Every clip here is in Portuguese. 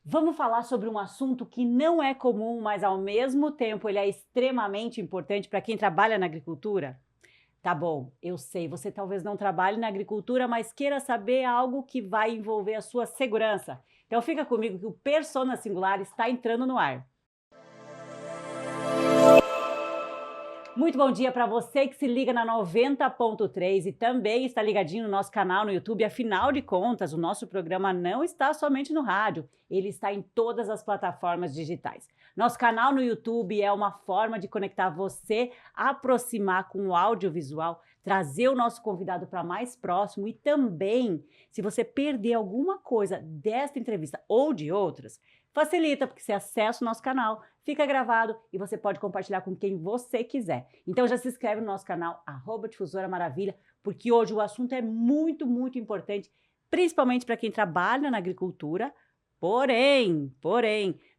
Vamos falar sobre um assunto que não é comum, mas ao mesmo tempo ele é extremamente importante para quem trabalha na agricultura? Tá bom, eu sei, você talvez não trabalhe na agricultura, mas queira saber algo que vai envolver a sua segurança. Então fica comigo que o Persona Singular está entrando no ar. Muito bom dia para você que se liga na 90.3 e também está ligadinho no nosso canal no YouTube. Afinal de contas, o nosso programa não está somente no rádio, ele está em todas as plataformas digitais. Nosso canal no YouTube é uma forma de conectar você, aproximar com o audiovisual, trazer o nosso convidado para mais próximo e também, se você perder alguma coisa desta entrevista ou de outras, facilita, porque você acessa o nosso canal, fica gravado e você pode compartilhar com quem você quiser. Então já se inscreve no nosso canal, @Difusora Maravilha, porque hoje o assunto é muito importante, principalmente para quem trabalha na agricultura, porém,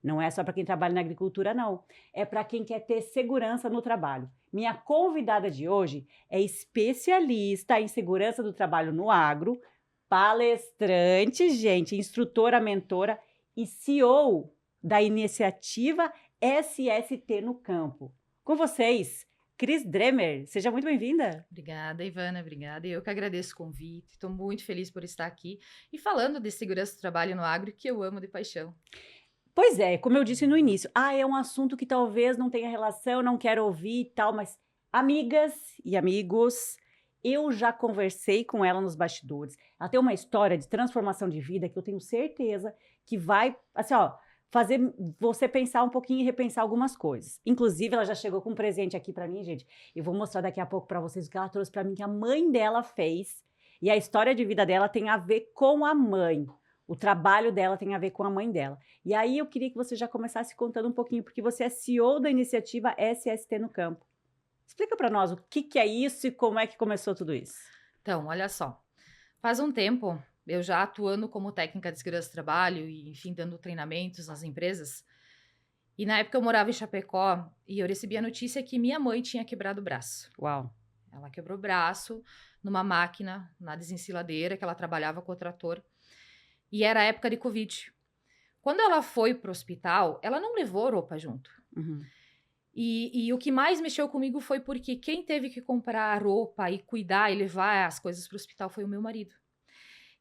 não é só para quem trabalha na agricultura não, é para quem quer ter segurança no trabalho. Minha convidada de hoje é especialista em segurança do trabalho no agro, palestrante, gente, instrutora, mentora e CEO da iniciativa SST no Campo. Com vocês, Cris Dremer. Seja muito bem-vinda. Obrigada, Ivana, obrigada. Eu que agradeço o convite, estou muito feliz por estar aqui e falando de segurança do trabalho no agro, que eu amo de paixão. Pois é, como eu disse no início, é um assunto que talvez não tenha relação, não quero ouvir e tal, mas amigas e amigos, eu já conversei com ela nos bastidores. Ela tem uma história de transformação de vida que eu tenho certeza que vai, assim, ó, fazer você pensar um pouquinho e repensar algumas coisas. Inclusive, ela já chegou com um presente aqui para mim, gente. Eu vou mostrar daqui a pouco para vocês o que ela trouxe para mim, que a mãe dela fez. E a história de vida dela tem a ver com a mãe. O trabalho dela tem a ver com a mãe dela. E aí eu queria que você já começasse contando um pouquinho, porque você é CEO da iniciativa SST no Campo. Explica para nós o que é isso e como é que começou tudo isso. Então, olha só, faz um tempo, eu já atuando como técnica de segurança do trabalho e, enfim, dando treinamentos nas empresas, e na época eu morava em Chapecó e eu recebi a notícia que minha mãe tinha quebrado o braço. Uau. Ela quebrou o braço numa máquina, na desensiladeira, que ela trabalhava com o trator, e era a época de Covid. Quando ela foi para o hospital, ela não levou roupa junto. Uhum. E o que mais mexeu comigo foi porque quem teve que comprar roupa e cuidar e levar as coisas para o hospital foi o meu marido.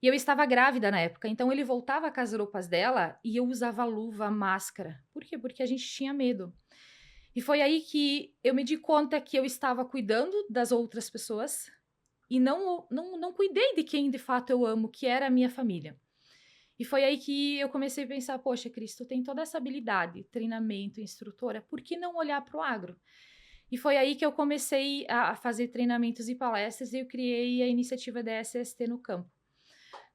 E eu estava grávida na época, então ele voltava com as roupas dela e eu usava luva, máscara. Por quê? Porque a gente tinha medo. E foi aí que eu me di conta que eu estava cuidando das outras pessoas e não cuidei de quem de fato eu amo, que era a minha família. E foi aí que eu comecei a pensar, poxa, Cristo, tem toda essa habilidade, treinamento, instrutora, por que não olhar para o agro? E foi aí que eu comecei a fazer treinamentos e palestras e eu criei a iniciativa da SST no Campo.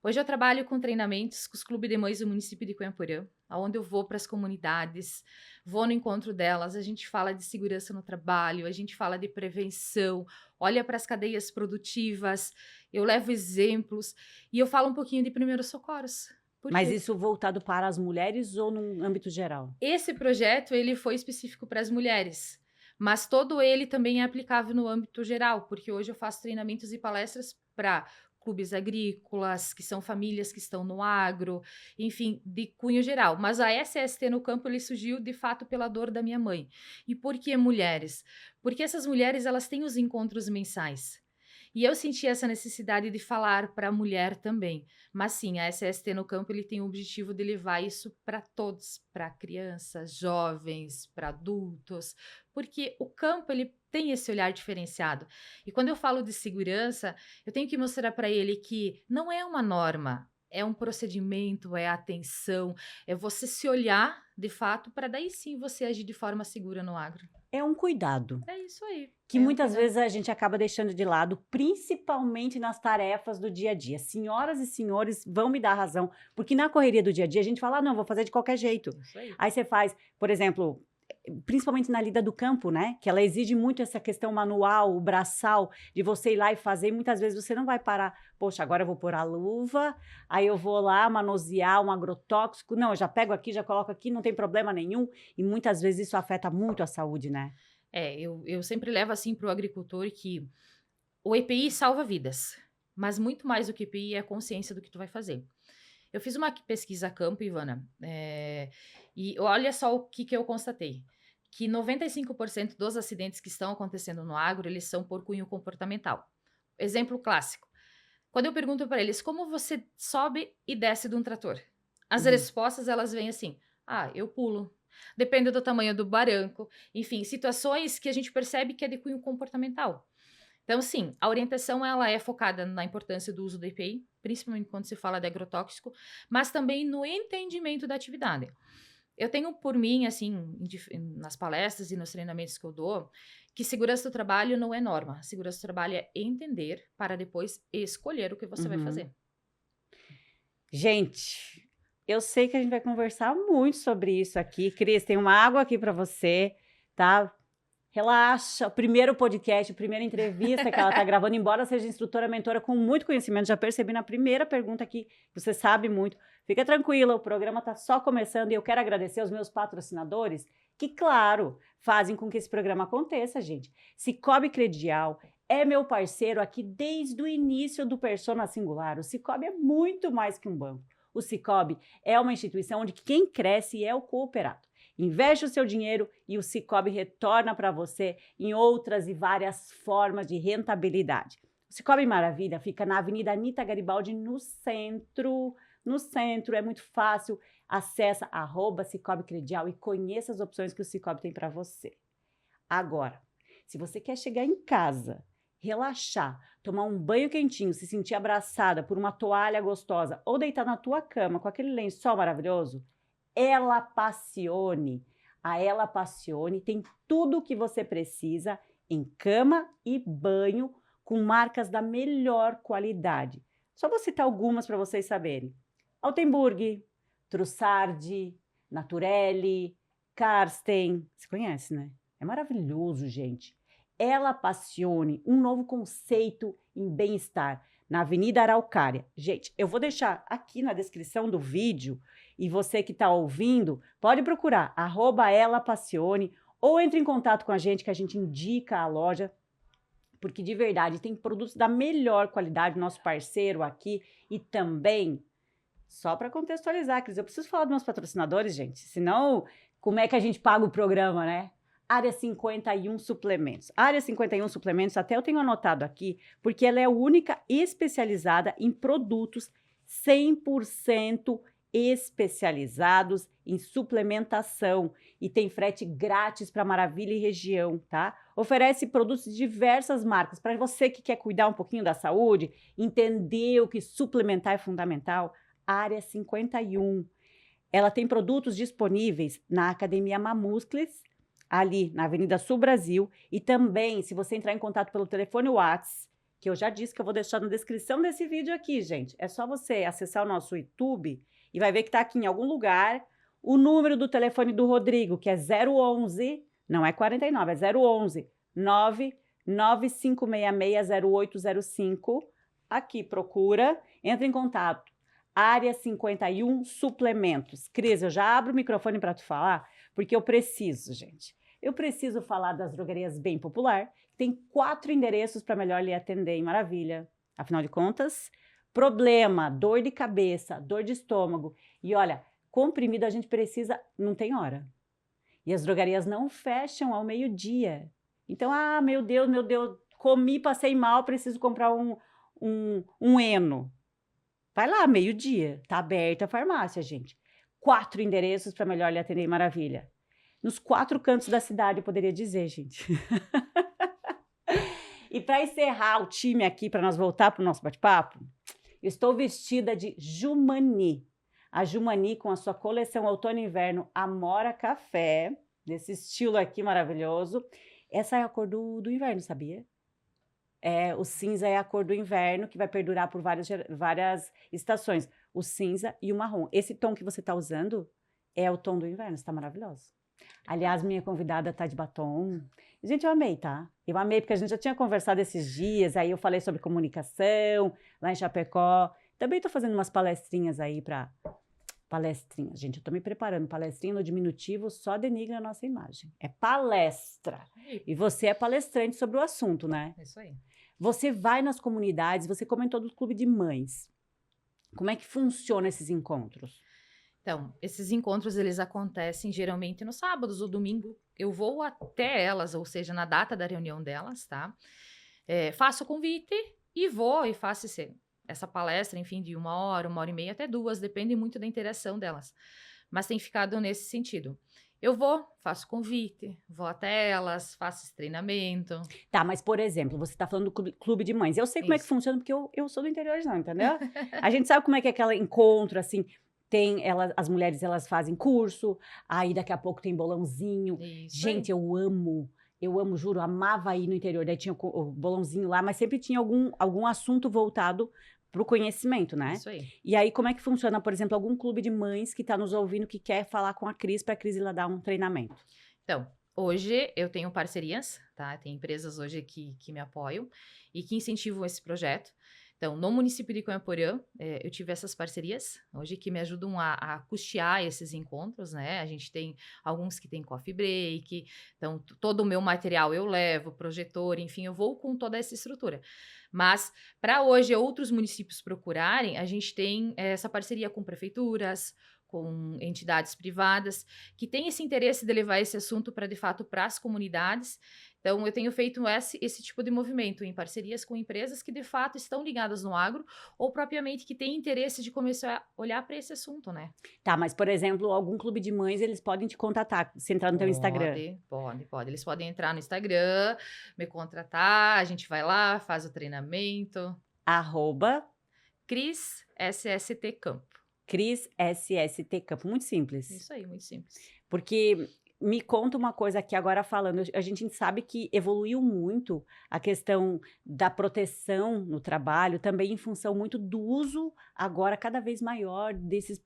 Hoje eu trabalho com treinamentos com os clubes de mães do município de Cunhaporã, onde eu vou para as comunidades, vou no encontro delas, a gente fala de segurança no trabalho, a gente fala de prevenção, olha para as cadeias produtivas, eu levo exemplos e eu falo um pouquinho de primeiros socorros. Mas Porque isso voltado para as mulheres ou num âmbito geral? esse projeto ele foi específico para as mulheres, mas todo ele também é aplicável no âmbito geral, porque hoje eu faço treinamentos e palestras para clubes agrícolas, que são famílias que estão no agro, enfim, de cunho geral. Mas a SST no Campo ele surgiu de fato pela dor da minha mãe. E por que mulheres? Porque essas mulheres elas têm os encontros mensais. E eu senti essa necessidade de falar para a mulher também. Mas sim, a SST no Campo ele tem o objetivo de levar isso para todos, para crianças, jovens, para adultos, porque o campo ele tem esse olhar diferenciado. E quando eu falo de segurança, eu tenho que mostrar para ele que não é uma norma, é um procedimento, é atenção, é você se olhar de fato para daí sim você agir de forma segura no agro. É um cuidado É isso aí. que É um muitas cuidado. vezes a gente acaba deixando de lado, principalmente nas tarefas do dia a dia. Senhoras e senhores vão me dar razão, porque na correria do dia a dia a gente fala: não, vou fazer de qualquer jeito. Isso aí. Aí você faz, por exemplo, principalmente na lida do campo, né? Que ela exige muito essa questão manual, o braçal, de você ir lá e fazer. E muitas vezes você não vai parar, poxa, agora eu vou pôr a luva, aí eu vou lá manusear um agrotóxico. Não, eu já pego aqui, já coloco aqui, não tem problema nenhum. E muitas vezes isso afeta muito a saúde, né? Eu sempre levo assim para o agricultor que o EPI salva vidas, mas muito mais do que EPI é a consciência do que tu vai fazer. Eu fiz uma pesquisa a campo, Ivana, e olha só o que eu constatei. Que 95% dos acidentes que estão acontecendo no agro, eles são por cunho comportamental. Exemplo clássico. Quando eu pergunto para eles, como você sobe e desce de um trator? As respostas, elas vêm assim, eu pulo. Depende do tamanho do barranco. Enfim, situações que a gente percebe que é de cunho comportamental. Então, sim, a orientação ela é focada na importância do uso do EPI, principalmente quando se fala de agrotóxico, mas também no entendimento da atividade. Eu tenho por mim, assim, nas palestras e nos treinamentos que eu dou, que segurança do trabalho não é norma. Segurança do trabalho é entender para depois escolher o que você vai fazer. Gente, eu sei que a gente vai conversar muito sobre isso aqui. Cris, tem uma água aqui para você, tá? Relaxa, o primeiro podcast, a primeira entrevista que ela tá gravando, embora seja instrutora, mentora com muito conhecimento, já percebi na primeira pergunta aqui, você sabe muito. Fica tranquila, o programa tá só começando e eu quero agradecer aos meus patrocinadores que, claro, fazem com que esse programa aconteça, gente. Cicobi Credial é meu parceiro aqui desde o início do Persona Singular. O Cicobi é muito mais que um banco. O Cicobi é uma instituição onde quem cresce é o cooperado. Investe o seu dinheiro e o Cicobi retorna para você em outras e várias formas de rentabilidade. O Cicobi Maravilha fica na Avenida Anita Garibaldi, no centro. No centro, é muito fácil. Acessa @Cicobi Credial e conheça as opções que o Cicobi tem para você. Agora, se você quer chegar em casa, relaxar, tomar um banho quentinho, se sentir abraçada por uma toalha gostosa ou deitar na tua cama com aquele lençol maravilhoso, Ela Passione. A Ela Passione tem tudo o que você precisa em cama e banho com marcas da melhor qualidade. Só vou citar algumas para vocês saberem. Altenburg, Trussardi, Naturelli, Karsten. Você conhece, né? É maravilhoso, gente. Ela Passione, um novo conceito em bem-estar na Avenida Araucária. Gente, eu vou deixar aqui na descrição do vídeo e você que está ouvindo, pode procurar @elapassione ou entre em contato com a gente que a gente indica a loja, porque de verdade tem produtos da melhor qualidade, nosso parceiro aqui e também, só para contextualizar, Cris, eu preciso falar dos meus patrocinadores, gente, senão como é que a gente paga o programa, né? Área 51 Suplementos. Área 51 Suplementos, até eu tenho anotado aqui, porque ela é a única especializada em produtos 100% especializados em suplementação e tem frete grátis para Maravilha e região, tá? Oferece produtos de diversas marcas para você que quer cuidar um pouquinho da saúde, entender o que suplementar é fundamental. Área 51. Ela tem produtos disponíveis na Academia Mamúsculos, ali na Avenida Sul Brasil, e também, se você entrar em contato pelo telefone WhatsApp, que eu já disse que eu vou deixar na descrição desse vídeo aqui, gente. É só você acessar o nosso YouTube e vai ver que está aqui em algum lugar o número do telefone do Rodrigo, que é 011, não é 49, é 011 995660805. Aqui, procura, entra em contato. Área 51 Suplementos. Cris, eu já abro o microfone para tu falar, porque eu preciso, gente. Eu preciso falar das drogarias Bem Popular. Tem 4 endereços para melhor lhe atender em Maravilha. Afinal de contas, problema, dor de cabeça, dor de estômago. E olha, comprimido a gente precisa, não tem hora. E as drogarias não fecham ao meio-dia. Então, meu Deus, comi, passei mal, preciso comprar um Eno. Vai lá, meio-dia, tá aberta a farmácia, gente. 4 endereços para melhor lhe atender em Maravilha. Nos 4 cantos da cidade, eu poderia dizer, gente. E para encerrar o time aqui, para nós voltar para o nosso bate-papo, eu estou vestida de Jumani. A Jumani com a sua coleção outono e inverno Amora Café, desse estilo aqui maravilhoso. Essa é a cor do inverno, sabia? O cinza é a cor do inverno, que vai perdurar por várias estações. O cinza e o marrom. Esse tom que você está usando é o tom do inverno, está maravilhoso. Aliás, minha convidada está de batom. Gente, eu amei, tá? Eu amei, porque a gente já tinha conversado esses dias, aí eu falei sobre comunicação, lá em Chapecó. Também estou fazendo umas palestrinhas aí para... Palestrinhas, gente, eu estou me preparando. Palestrinha no diminutivo só denigra a nossa imagem. É palestra. E você é palestrante sobre o assunto, né? É isso aí. Você vai nas comunidades, você comentou do Clube de Mães. Como é que funcionam esses encontros? Então, esses encontros, eles acontecem geralmente nos sábados ou domingo. Eu vou até elas, ou seja, na data da reunião delas, tá? Faço o convite e vou e faço essa palestra, enfim, de 1 hora e meia, até 2, depende muito da interação delas. Mas tem ficado nesse sentido. Eu vou, faço convite, vou até elas, faço esse treinamento. Tá, mas por exemplo, você tá falando do clube de mães. Eu sei como é que Isso. funciona, porque eu sou do interiorzão, entendeu? A gente sabe como é que é aquele encontro, assim, as mulheres, elas fazem curso, aí daqui a pouco tem bolãozinho. Isso aí. Gente, eu amo, juro, amava ir no interior. Daí tinha o bolãozinho lá, mas sempre tinha algum assunto voltado pro conhecimento, né? Isso aí. E aí, como é que funciona, por exemplo, algum clube de mães que tá nos ouvindo, que quer falar com a Cris, pra Cris ir lá dar um treinamento? Então, hoje eu tenho parcerias, tá? Tem empresas hoje que me apoiam e que incentivam esse projeto. Então, no município de Cunhaporã, eu tive essas parcerias hoje que me ajudam a custear esses encontros, né? A gente tem alguns que tem coffee break, então todo o meu material eu levo, projetor, enfim, eu vou com toda essa estrutura. Mas, para hoje, outros municípios procurarem, a gente tem essa parceria com prefeituras, com entidades privadas, que têm esse interesse de levar esse assunto para, de fato, para as comunidades. Então, eu tenho feito esse tipo de movimento em parcerias com empresas que, de fato, estão ligadas no agro ou propriamente que têm interesse de começar a olhar para esse assunto, né? Tá, mas por exemplo, algum clube de mães, eles podem te contatar, se entrar no teu Instagram. Pode. Eles podem entrar no Instagram, me contratar, a gente vai lá, faz o treinamento. Arroba Cris SST Campo. Cris SST Campo, muito simples. Isso aí, muito simples. Porque me conta uma coisa aqui agora falando, a gente sabe que evoluiu muito a questão da proteção no trabalho, também em função muito do uso agora cada vez maior desses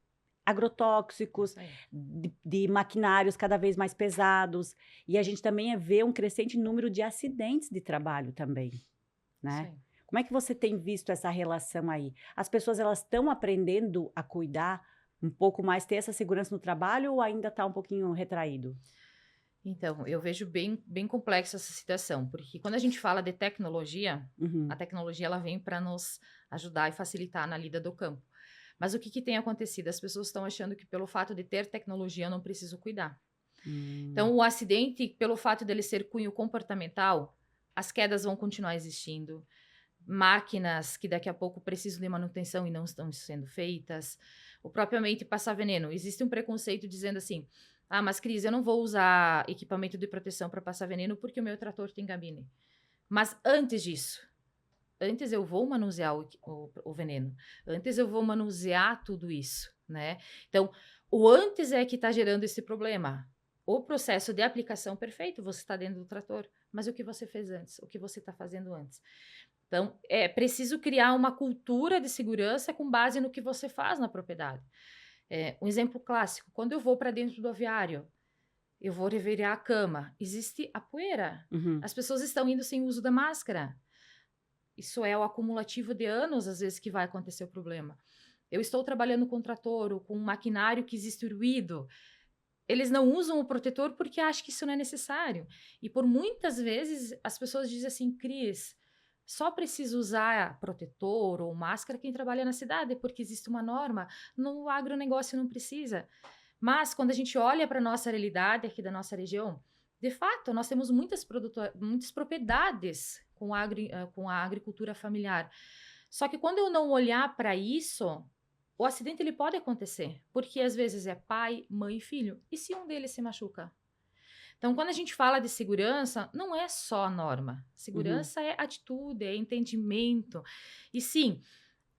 agrotóxicos, Isso aí. de maquinários cada vez mais pesados, e a gente também vê um crescente número de acidentes de trabalho também, né? Isso aí. Como é que você tem visto essa relação aí? As pessoas, elas estão aprendendo a cuidar um pouco mais, ter essa segurança no trabalho, ou ainda está um pouquinho retraído? Então, eu vejo bem complexa essa situação, porque quando a gente fala de tecnologia, Uhum. a tecnologia ela vem para nos ajudar e facilitar na lida do campo. Mas o que tem acontecido? As pessoas estão achando que pelo fato de ter tecnologia eu não preciso cuidar. Então, o acidente, pelo fato dele ser cunho comportamental, as quedas vão continuar existindo, máquinas que daqui a pouco precisam de manutenção e não estão sendo feitas, ou propriamente passar veneno. Existe um preconceito dizendo assim, mas Cris, eu não vou usar equipamento de proteção para passar veneno porque o meu trator tem gabine. Mas antes disso, antes eu vou manusear o veneno, antes eu vou manusear tudo isso, né? Então, o antes é que está gerando esse problema. O processo de aplicação perfeito, você está dentro do trator, mas o que você fez antes? O que você está fazendo antes? Então, é preciso criar uma cultura de segurança com base no que você faz na propriedade. Um exemplo clássico, quando eu vou para dentro do aviário, eu vou revirar a cama, existe a poeira. Uhum. As pessoas estão indo sem uso da máscara. Isso é o acumulativo de anos, às vezes, que vai acontecer o problema. Eu estou trabalhando com trator ou com um maquinário que existe ruído. Eles não usam o protetor porque acham que isso não é necessário. E por muitas vezes as pessoas dizem assim, Cris, só precisa usar protetor ou máscara quem trabalha na cidade, porque existe uma norma. No agronegócio não precisa. Mas quando a gente olha para a nossa realidade aqui da nossa região, de fato, nós temos muitas propriedades com a agricultura familiar. Só que quando eu não olhar para isso, o acidente ele pode acontecer, porque às vezes é pai, mãe e filho. E se um deles se machuca? Então, quando a gente fala de segurança, não é só a norma. Segurança é atitude, é entendimento. E sim,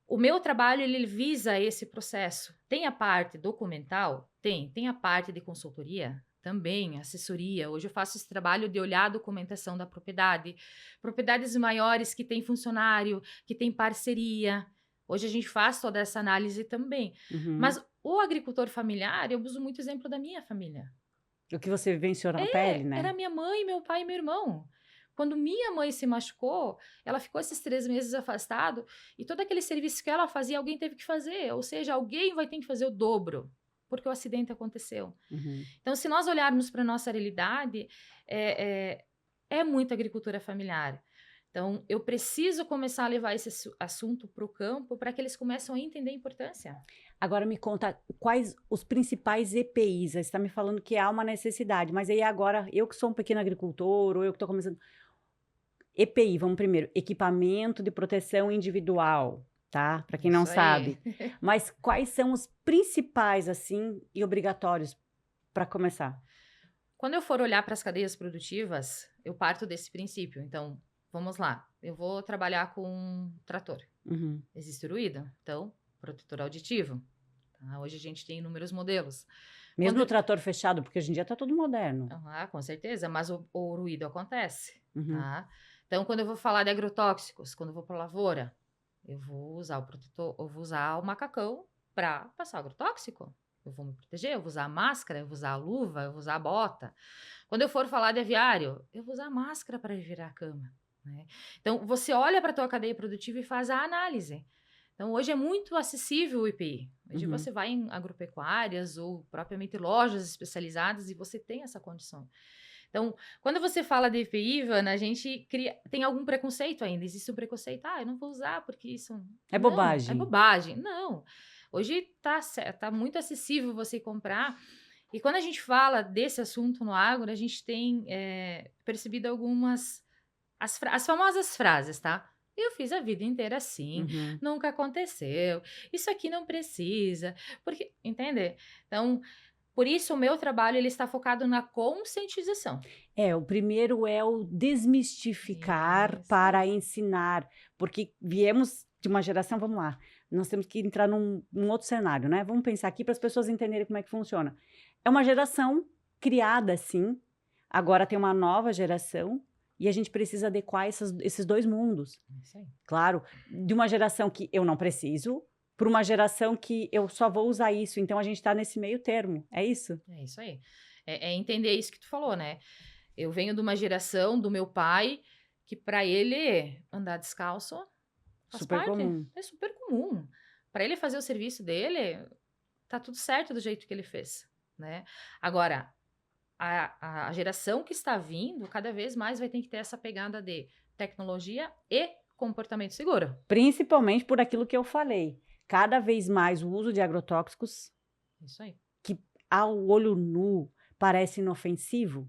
o meu trabalho ele visa esse processo. Tem a parte documental? Tem a parte de consultoria? Também, assessoria. Hoje eu faço esse trabalho de olhar a documentação da propriedade. Propriedades maiores que têm funcionário, que têm parceria. Hoje a gente faz toda essa análise também. Uhum. Mas o agricultor familiar, eu uso muito exemplo da minha família. O que você vivenciou na pele, né? Era minha mãe, meu pai e meu irmão. Quando minha mãe se machucou, ela ficou esses 3 meses afastado e todo aquele serviço que ela fazia, alguém teve que fazer. Ou seja, alguém vai ter que fazer o dobro, porque o acidente aconteceu. Uhum. Então, se nós olharmos para a nossa realidade, é muita agricultura familiar. Então, eu preciso começar a levar esse assunto para o campo para que eles comecem a entender a importância. Agora me conta quais os principais EPIs. Você está me falando que há uma necessidade, mas aí agora, eu que sou um pequeno agricultor, ou eu que estou começando. EPI, vamos primeiro, equipamento de proteção individual, tá? Para quem não Isso aí. sabe. Mas quais são os principais, assim, e obrigatórios para começar? Quando eu for olhar para as cadeias produtivas, eu parto desse princípio. Então, vamos lá. Eu vou trabalhar com um trator. Uhum. Existe o ruído? Então, protetor auditivo. Tá? Hoje a gente tem inúmeros modelos. Mesmo o trator fechado, porque hoje em dia está tudo moderno. Com certeza, mas o ruído acontece. Uhum. Tá? Então, quando eu vou falar de agrotóxicos, quando eu vou para a lavoura, eu vou usar o protetor, eu vou usar o macacão para passar agrotóxico. Eu vou me proteger, eu vou usar a máscara, eu vou usar a luva, eu vou usar a bota. Quando eu for falar de aviário, eu vou usar a máscara para virar a cama. Né? Então, você olha para a tua cadeia produtiva e faz a análise. Então, hoje é muito acessível o IPI. Hoje você vai em agropecuárias ou propriamente lojas especializadas e você tem essa condição. Então, quando você fala de EPI, Ivana, a gente tem algum preconceito ainda. Existe um preconceito. Eu não vou usar porque isso... É Não, bobagem. é bobagem. Não. Hoje tá muito acessível você comprar. E quando a gente fala desse assunto no agro, a gente tem percebido algumas... As famosas frases, tá? Eu fiz a vida inteira assim, nunca aconteceu, isso aqui não precisa, porque, entende? Então, por isso o meu trabalho ele está focado na conscientização. O primeiro é o desmistificar para ensinar, porque viemos de uma geração, vamos lá, nós temos que entrar num outro cenário, né? Vamos pensar aqui para as pessoas entenderem como é que funciona. É uma geração criada assim, agora tem uma nova geração, e a gente precisa adequar esses dois mundos. Isso aí. Claro, de uma geração que eu não preciso, para uma geração que eu só vou usar isso. Então, a gente está nesse meio termo. É isso? É isso aí. É entender isso que tu falou, né? Eu venho de uma geração do meu pai que para ele andar descalço faz super parte. comum. É super comum. Para ele fazer o serviço dele, tá tudo certo do jeito que ele fez, né? Agora, a geração que está vindo, cada vez mais vai ter que ter essa pegada de tecnologia e comportamento seguro. Principalmente por aquilo que eu falei. Cada vez mais o uso de agrotóxicos, Isso aí. que ao olho nu parece inofensivo,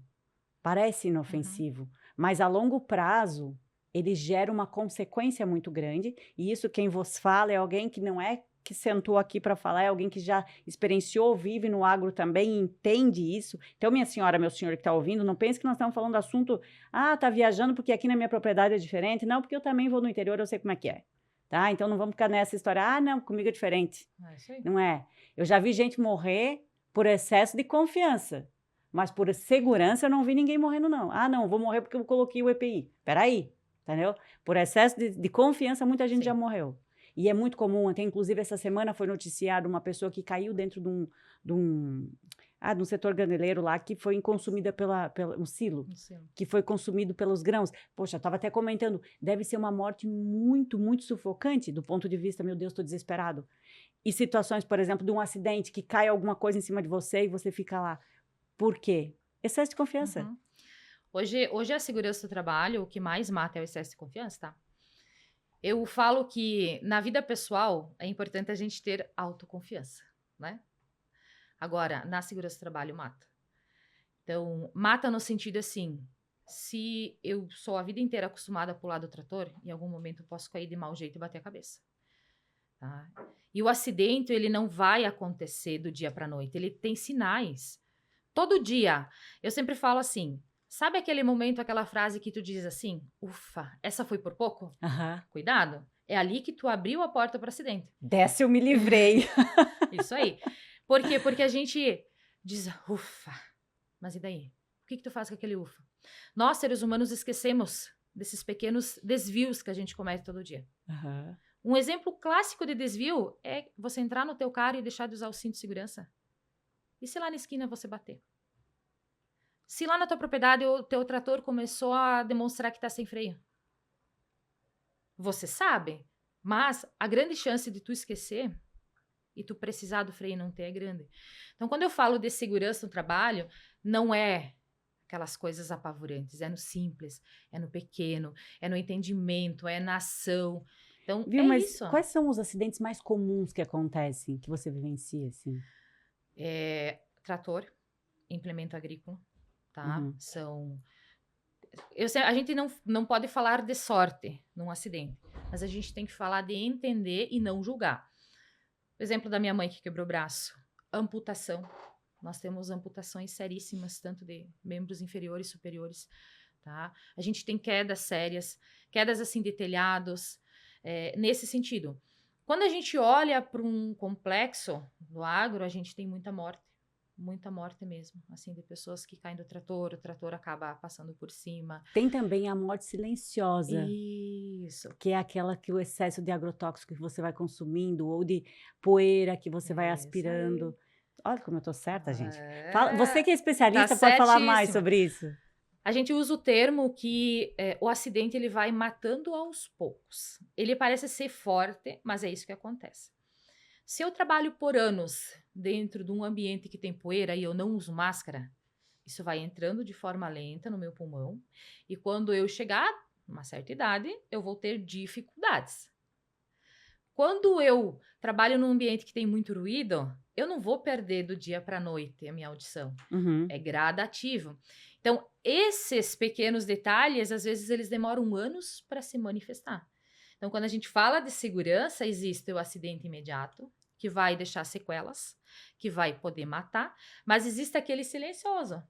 mas a longo prazo ele gera uma consequência muito grande, e isso quem vos fala é alguém que não é que sentou aqui para falar, é alguém que já experienciou, vive no agro também, entende isso. Então, minha senhora, meu senhor que está ouvindo, não pense que nós estamos falando do assunto, tá viajando porque aqui na minha propriedade é diferente. Não, porque eu também vou no interior, eu sei como é que é. Tá? Então, não vamos ficar nessa história, não, comigo é diferente. É isso aí. Não é? Eu já vi gente morrer por excesso de confiança, mas por segurança eu não vi ninguém morrendo, não. Não, vou morrer porque eu coloquei o EPI. Peraí, entendeu? Por excesso de confiança, muita gente já morreu. E é muito comum, até inclusive essa semana foi noticiado uma pessoa que caiu dentro de um setor graneleiro lá, que foi consumida um silo, que foi consumido pelos grãos. Poxa, eu estava até comentando, deve ser uma morte muito, muito sufocante do ponto de vista, meu Deus, estou desesperado. E situações, por exemplo, de um acidente que cai alguma coisa em cima de você e você fica lá. Por quê? Excesso de confiança. Hoje a segurança do trabalho, o que mais mata é o excesso de confiança, tá? Eu falo que na vida pessoal é importante a gente ter autoconfiança, né? Agora, na segurança do trabalho mata. Então, mata no sentido assim, se eu sou a vida inteira acostumada a pular do trator, em algum momento eu posso cair de mau jeito e bater a cabeça. Tá? E o acidente, ele não vai acontecer do dia para a noite, ele tem sinais. Todo dia, eu sempre falo assim, sabe aquele momento, aquela frase que tu diz assim, ufa, essa foi por pouco? Cuidado, é ali que tu abriu a porta para o acidente. Dessa eu me livrei. Isso aí. Por quê? Porque a gente diz, ufa, mas e daí? O que tu faz com aquele ufa? Nós, seres humanos, esquecemos desses pequenos desvios que a gente comete todo dia. Um exemplo clássico de desvio é você entrar no teu carro e deixar de usar o cinto de segurança. E se lá na esquina você bater? Se lá na tua propriedade o teu trator começou a demonstrar que está sem freio? Você sabe, mas a grande chance de tu esquecer e tu precisar do freio e não ter é grande. Então, quando eu falo de segurança no trabalho, não é aquelas coisas apavorantes, é no simples, é no pequeno, é no entendimento, é na ação. Então, Viu, é mas isso. quais são os acidentes mais comuns que acontecem, que você vivencia, assim? Trator, implemento agrícola, tá? Uhum. A gente não pode falar de sorte num acidente, mas a gente tem que falar de entender e não julgar. O exemplo da minha mãe que quebrou o braço, amputação. Nós temos amputações seríssimas, tanto de membros inferiores e superiores, tá? A gente tem quedas sérias, quedas assim de telhados, nesse sentido. Quando a gente olha para um complexo do agro, a gente tem muita morte mesmo, assim, de pessoas que caem do trator, o trator acaba passando por cima. Tem também a morte silenciosa, Isso. que é aquela que o excesso de agrotóxico que você vai consumindo, ou de poeira que você vai Isso aí. aspirando. Olha como eu tô certa, gente. Você É, que é especialista tá pode falar mais certíssima. sobre isso. A gente usa o termo que o acidente ele vai matando aos poucos. Ele parece ser forte, mas é isso que acontece. Se eu trabalho por anos dentro de um ambiente que tem poeira e eu não uso máscara, isso vai entrando de forma lenta no meu pulmão. E quando eu chegar a uma certa idade, eu vou ter dificuldades. Quando eu trabalho num ambiente que tem muito ruído, eu não vou perder do dia para a noite a minha audição. Uhum. É gradativo. Então, esses pequenos detalhes, às vezes, eles demoram anos para se manifestar. Então, quando a gente fala de segurança, existe o acidente imediato, que vai deixar sequelas, que vai poder matar, mas existe aquele silencioso.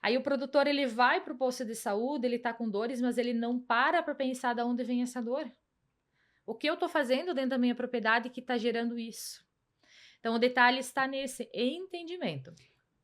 Aí o produtor, ele vai para o posto de saúde, ele está com dores, mas ele não para pensar de onde vem essa dor. O que eu estou fazendo dentro da minha propriedade que está gerando isso? Então, o detalhe está nesse entendimento.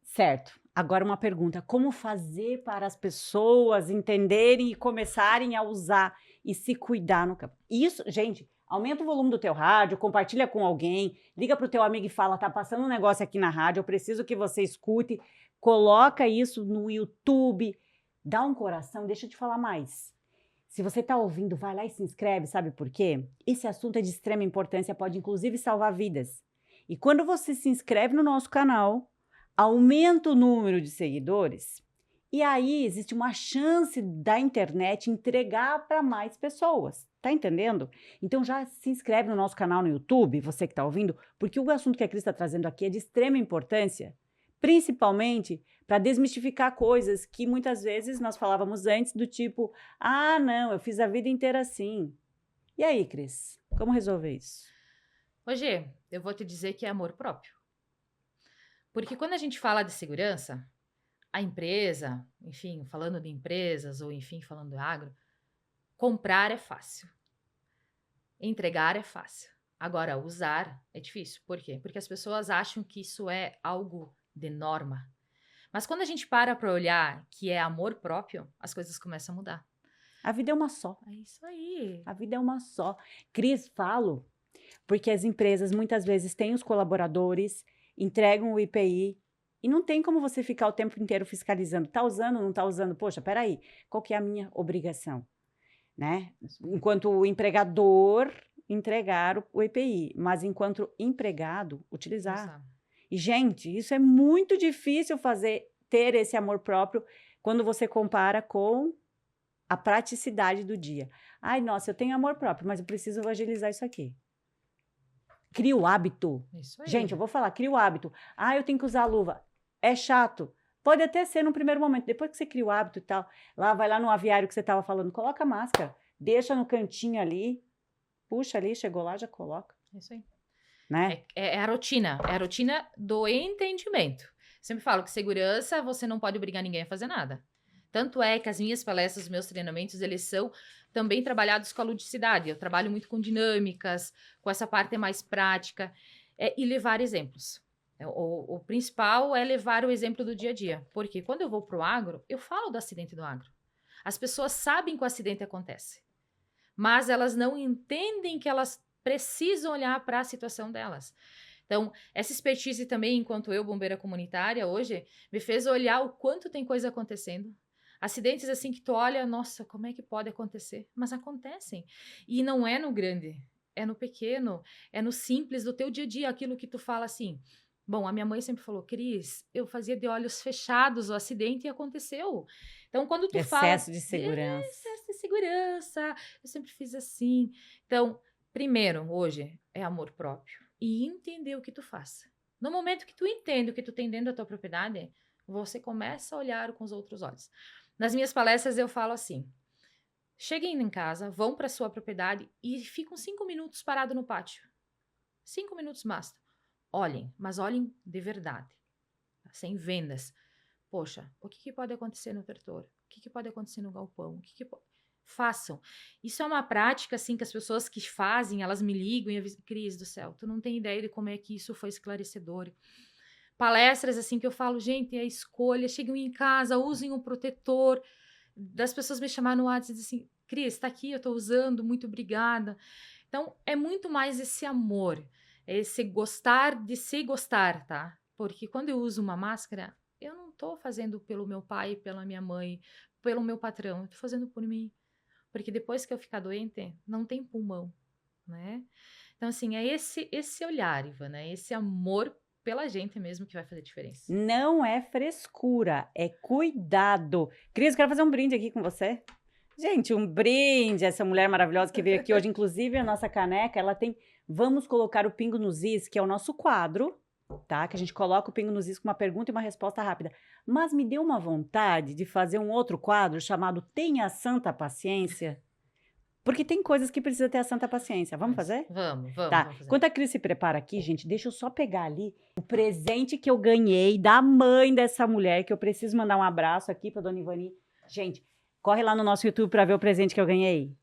Certo. Agora uma pergunta: como fazer para as pessoas entenderem e começarem a usar e se cuidar no campo? Isso, gente, aumenta o volume do teu rádio, compartilha com alguém, liga para o teu amigo e fala: tá passando um negócio aqui na rádio, eu preciso que você escute, coloca isso no YouTube, dá um coração, deixa eu te falar mais. Se você está ouvindo, vai lá e se inscreve, sabe por quê? Esse assunto é de extrema importância, pode inclusive salvar vidas. E quando você se inscreve no nosso canal, aumenta o número de seguidores e aí existe uma chance da internet entregar para mais pessoas, tá entendendo? Então já se inscreve no nosso canal no YouTube, você que está ouvindo, porque o assunto que a Cris está trazendo aqui é de extrema importância, principalmente para desmistificar coisas que muitas vezes nós falávamos antes do tipo, ah não, eu fiz a vida inteira assim. E aí, Cris, como resolver isso? Hoje, eu vou te dizer que é amor próprio. Porque quando a gente fala de segurança, a empresa, enfim, falando de empresas ou enfim, falando de agro, comprar é fácil. Entregar é fácil. Agora, usar é difícil. Por quê? Porque as pessoas acham que isso é algo de norma. Mas quando a gente para olhar que é amor próprio, as coisas começam a mudar. A vida é uma só. É isso aí. A vida é uma só. Cris, falo, porque as empresas muitas vezes têm os colaboradores, entregam o IPI e não tem como você ficar o tempo inteiro fiscalizando. Tá usando, não tá usando? Poxa, peraí, qual que é a minha obrigação? Né? Enquanto o empregador entregar o IPI, mas enquanto empregado, utilizar. Exato. E, gente, isso é muito difícil ter esse amor próprio quando você compara com a praticidade do dia. Ai, nossa, eu tenho amor próprio, mas eu preciso agilizar isso aqui. Cria o hábito. Isso aí. Gente, eu vou falar, cria o hábito. Ah, eu tenho que usar a luva. É chato. Pode até ser no primeiro momento. Depois que você cria o hábito e tal, vai lá no aviário que você estava falando, coloca a máscara, deixa no cantinho ali, puxa ali, chegou lá, já coloca. Isso aí. Né? É a rotina. É a rotina do entendimento. Sempre falo que segurança, você não pode obrigar ninguém a fazer nada. Tanto é que as minhas palestras, os meus treinamentos, eles são também trabalhados com a ludicidade. Eu trabalho muito com dinâmicas, com essa parte mais prática, e levar exemplos. O principal é levar o exemplo do dia a dia. Porque quando eu vou para o agro, eu falo do acidente do agro. As pessoas sabem que o acidente acontece, mas elas não entendem que elas precisam olhar para a situação delas. Então, essa expertise também, enquanto eu, bombeira comunitária, hoje, me fez olhar o quanto tem coisa acontecendo. Acidentes assim que tu olha, nossa, como é que pode acontecer? Mas acontecem. E não é no grande, é no pequeno, é no simples do teu dia a dia, aquilo que tu fala assim, Bom, a minha mãe sempre falou, Cris, eu fazia de olhos fechados o acidente e aconteceu. Então, quando tu fala... Excesso de segurança. Excesso de segurança, eu sempre fiz assim. Então, primeiro, hoje, é amor próprio. E entender o que tu faz. No momento que tu entende o que tu tem dentro da tua propriedade, você começa a olhar com os outros olhos. Nas minhas palestras, eu falo assim, cheguem em casa, vão para sua propriedade e ficam 5 minutos parado no pátio. 5 minutos basta. Olhem, mas olhem de verdade, sem vendas. Poxa, o que pode acontecer no trator? O que pode acontecer no galpão? Façam. Isso é uma prática, assim, que as pessoas que fazem, elas me ligam e avisam, Cris do céu, tu não tem ideia de como é que isso foi esclarecedor. Palestras, assim, que eu falo, gente, é a escolha, cheguem em casa, usem um protetor. Das pessoas me chamarem no WhatsApp e dizem assim, Cris, tá aqui, eu tô usando, muito obrigada. Então, é muito mais esse amor, esse gostar de se gostar, tá? Porque quando eu uso uma máscara, eu não tô fazendo pelo meu pai, pela minha mãe, pelo meu patrão, eu tô fazendo por mim. Porque depois que eu ficar doente, não tem pulmão, né? Então, assim, é esse olhar, Ivan, né? Esse amor pela gente mesmo que vai fazer diferença. Não é frescura, é cuidado. Cris, eu quero fazer um brinde aqui com você. Gente, um brinde, essa mulher maravilhosa que veio aqui hoje, inclusive a nossa caneca, ela tem Vamos Colocar o Pingo nos Is, que é o nosso quadro, tá? Que a gente coloca o Pingo nos Is com uma pergunta e uma resposta rápida. Mas me deu uma vontade de fazer um outro quadro chamado Tenha Santa Paciência, porque tem coisas que precisa ter a santa paciência. Vamos fazer? Vamos Tá. fazer. Enquanto a Cris se prepara aqui, gente, deixa eu só pegar ali o presente que eu ganhei da mãe dessa mulher, que eu preciso mandar um abraço aqui pra dona Ivani. Gente, corre lá no nosso YouTube pra ver o presente que eu ganhei.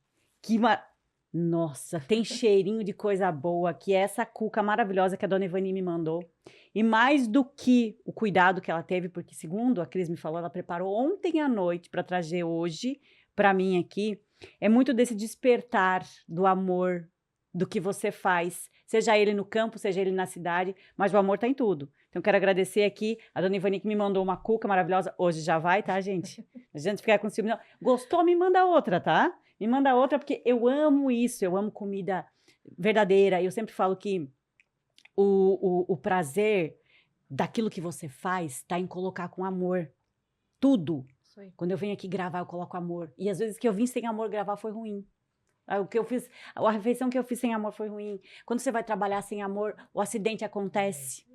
Nossa, tem cheirinho de coisa boa, que é essa cuca maravilhosa que a dona Ivani me mandou. E mais do que o cuidado que ela teve, porque segundo a Cris me falou, ela preparou ontem à noite para trazer hoje para mim aqui. É muito desse despertar do amor, do que você faz, seja ele no campo, seja ele na cidade, mas o amor tá em tudo. Então, quero agradecer aqui a dona Ivani que me mandou uma cuca maravilhosa. Hoje já vai, tá, gente? A gente ficar com ciúme, não. Gostou? Me manda outra, tá? Me manda outra, porque eu amo isso, eu amo comida verdadeira. Eu sempre falo que o prazer daquilo que você faz tá em colocar com amor. Tudo. Quando eu venho aqui gravar, eu coloco amor. E às vezes que eu vim sem amor gravar foi ruim. O que eu fiz, a refeição que eu fiz sem amor foi ruim. Quando você vai trabalhar sem amor, o acidente acontece,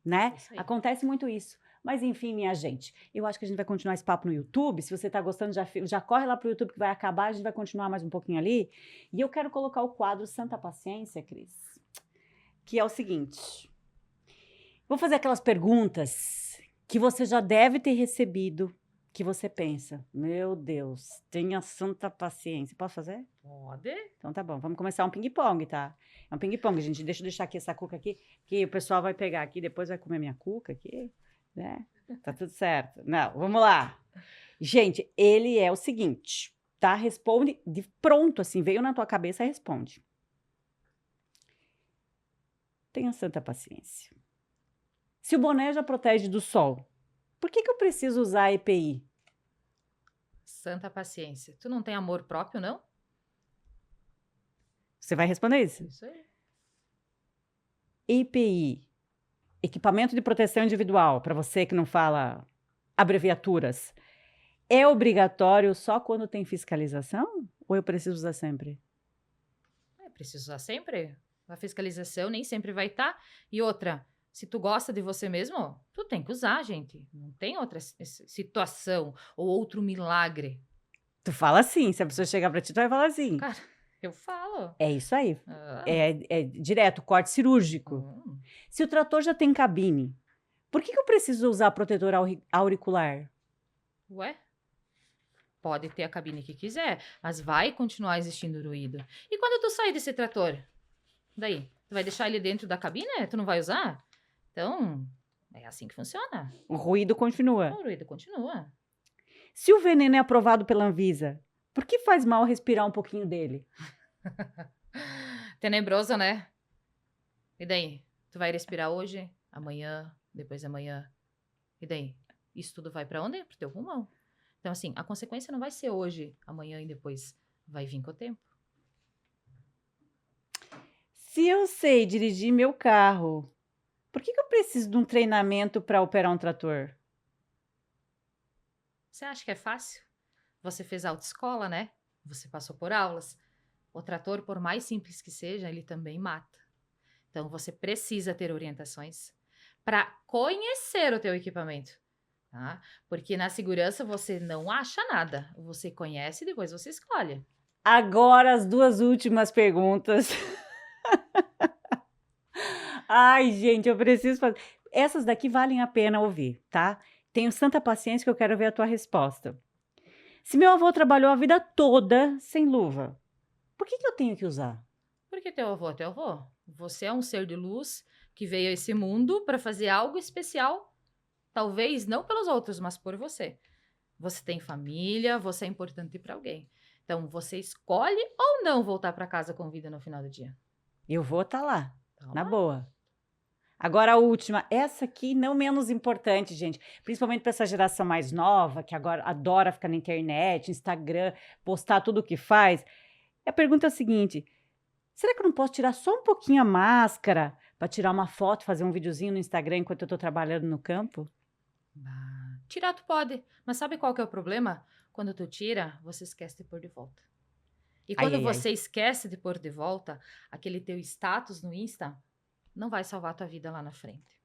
né? Acontece muito isso. Mas enfim, minha gente, eu acho que a gente vai continuar esse papo no YouTube. Se você tá gostando, já corre lá pro YouTube que vai acabar, a gente vai continuar mais um pouquinho ali. E eu quero colocar o quadro Santa Paciência, Cris, que é o seguinte. Vou fazer aquelas perguntas que você já deve ter recebido, que você pensa, meu Deus, tenha santa paciência. Posso fazer? Pode. Então tá bom, vamos começar um ping-pong, tá? É um ping-pong, gente. Deixa eu deixar aqui essa cuca aqui, que o pessoal vai pegar aqui, depois vai comer minha cuca aqui, né? Tá tudo certo. Não, vamos lá. Gente, ele é o seguinte, tá? Responde de pronto, assim, veio na tua cabeça, responde. Tenha santa paciência. Se o boné já protege do sol, por que eu preciso usar EPI? Santa paciência. Tu não tem amor próprio, não? Você vai responder isso? Isso aí. EPI, equipamento de proteção individual, para você que não fala abreviaturas, é obrigatório só quando tem fiscalização? Ou eu preciso usar sempre? Preciso usar sempre. A fiscalização nem sempre vai estar. E outra, se tu gosta de você mesmo, tu tem que usar, gente. Não tem outra situação ou outro milagre. Tu fala assim, se a pessoa chegar pra ti, tu vai falar assim. Cara, eu falo. É isso aí. É direto, corte cirúrgico. Se o trator já tem cabine, por que eu preciso usar protetor auricular? Ué? Pode ter a cabine que quiser, mas vai continuar existindo ruído. E quando tu sair desse trator? Daí? Tu vai deixar ele dentro da cabine? Tu não vai usar? Então, é assim que funciona. O ruído continua. O ruído continua. Se o veneno é aprovado pela Anvisa, por que faz mal respirar um pouquinho dele? Tenebroso, né? E daí? Tu vai respirar hoje, amanhã, depois de amanhã. E daí? Isso tudo vai pra onde? Pro teu pulmão. Então, assim, a consequência não vai ser hoje, amanhã e depois. Vai vir com o tempo. Se eu sei dirigir meu carro, Por que eu preciso de um treinamento para operar um trator? Você acha que é fácil? Você fez autoescola, né? Você passou por aulas. O trator, por mais simples que seja, ele também mata. Então, você precisa ter orientações para conhecer o teu equipamento, tá? Porque na segurança você não acha nada. Você conhece e depois você escolhe. Agora as 2 últimas perguntas. Ai, gente, eu preciso fazer. Essas daqui valem a pena ouvir, tá? Tenho santa paciência que eu quero ver a tua resposta. Se meu avô trabalhou a vida toda sem luva, por que eu tenho que usar? Porque teu avô é teu avô. Você é um ser de luz que veio a esse mundo para fazer algo especial, talvez não pelos outros, mas por você. Você tem família, você é importante para alguém. Então, você escolhe ou não voltar para casa com vida no final do dia. Eu vou estar lá, Tá na lá? boa. Agora a última, essa aqui não menos importante, gente, principalmente para essa geração mais nova, que agora adora ficar na internet, Instagram, postar tudo o que faz. A pergunta é a seguinte: será que eu não posso tirar só um pouquinho a máscara para tirar uma foto, fazer um videozinho no Instagram enquanto eu estou trabalhando no campo? Tirar tu pode, mas sabe qual que é o problema? Quando tu tira, você esquece de pôr de volta. E Ai, quando ai, ai. você esquece de pôr de volta, aquele teu status no Insta não vai salvar tua vida lá na frente.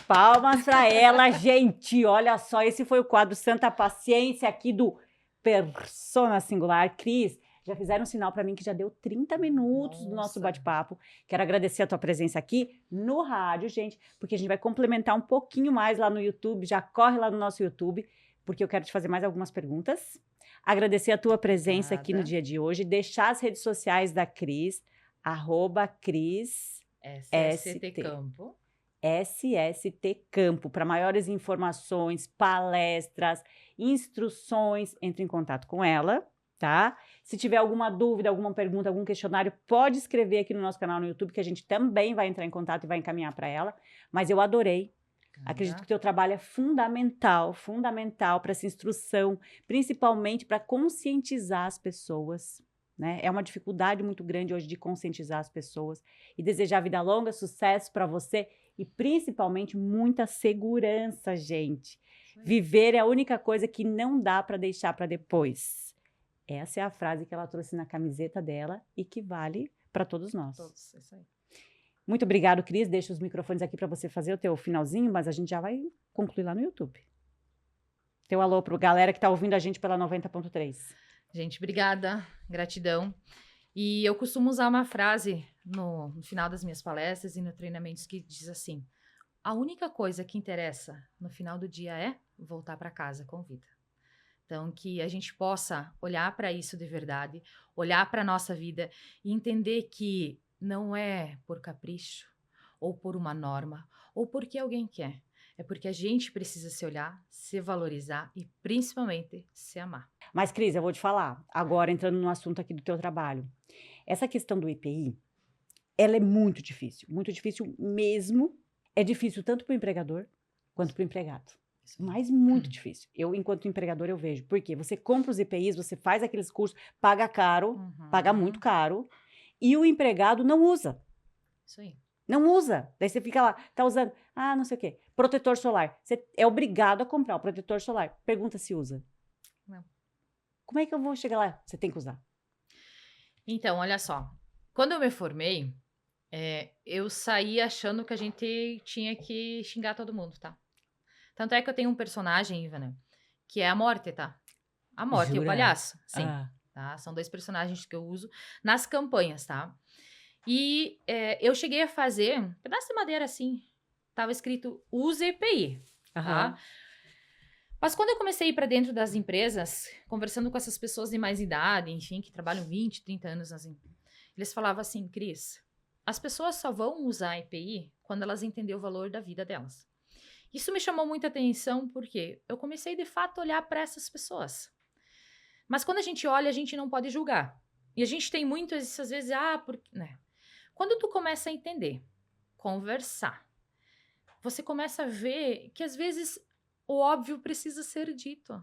Palmas para ela, gente. Olha só, esse foi o quadro Santa Paciência aqui do Persona Singular. Cris, já fizeram um sinal para mim que já deu 30 minutos do nosso Nossa. bate-papo. Quero agradecer a tua presença aqui no rádio, gente, porque a gente vai complementar um pouquinho mais lá no YouTube. Já corre lá no nosso YouTube, porque eu quero te fazer mais algumas perguntas. Agradecer a tua presença aqui no Nada. dia de hoje. Deixar as redes sociais da Cris, @Cris SST Campo. SST Campo. Para maiores informações, palestras, instruções, entre em contato com ela, tá? Se tiver alguma dúvida, alguma pergunta, algum questionário, pode escrever aqui no nosso canal no YouTube, que a gente também vai entrar em contato e vai encaminhar para ela. Mas eu adorei. Acredito que o teu trabalho é fundamental, fundamental para essa instrução, principalmente para conscientizar as pessoas, né? É uma dificuldade muito grande hoje de conscientizar as pessoas e desejar vida longa, sucesso para você e principalmente muita segurança, gente. Viver é a única coisa que não dá para deixar para depois. Essa é a frase que ela trouxe na camiseta dela e que vale para todos nós. Todos, isso aí. Muito obrigado, Cris. Deixo os microfones aqui para você fazer o teu finalzinho, mas a gente já vai concluir lá no YouTube. Teu alô para a galera que está ouvindo a gente pela 90.3. Gente, obrigada, gratidão. E eu costumo usar uma frase no final das minhas palestras e no treinamentos que diz assim: a única coisa que interessa no final do dia é voltar para casa com vida. Então, que a gente possa olhar para isso de verdade, olhar para a nossa vida e entender que não é por capricho, ou por uma norma, ou porque alguém quer. É porque a gente precisa se olhar, se valorizar e principalmente se amar. Mas, Cris, eu vou te falar, agora entrando no assunto aqui do teu trabalho. Essa questão do IPI, ela é muito difícil mesmo. É difícil tanto para o empregador quanto para o empregado. Mas muito difícil. Eu, enquanto empregador, eu vejo. Por quê? Você compra os IPIs, você faz aqueles cursos, paga caro, paga muito caro, e o empregado não usa. Isso aí. Não usa. Daí você fica lá, tá usando, não sei o quê, protetor solar. Você é obrigado a comprar o protetor solar. Pergunta se usa. Não. Como é que eu vou chegar lá? Você tem que usar. Então, olha só. Quando eu me formei, eu saí achando que a gente tinha que xingar todo mundo, tá? Tanto é que eu tenho um personagem, Ivana, que é a Morte, tá? A Morte e o Jura? Palhaço. Sim. Tá? São 2 personagens que eu uso nas campanhas, tá? E eu cheguei a fazer um pedaço de madeira assim. Tava escrito use EPI, tá? Mas quando eu comecei a ir para dentro das empresas, conversando com essas pessoas de mais idade, enfim, que trabalham 20, 30 anos, assim, eles falavam assim: Cris, as pessoas só vão usar EPI quando elas entenderem o valor da vida delas. Isso me chamou muita atenção porque eu comecei, de fato, a olhar para essas pessoas. Mas quando a gente olha, a gente não pode julgar. E a gente tem muito, às vezes, né? Quando tu começa a entender, conversar, você começa a ver que, às vezes, o óbvio precisa ser dito.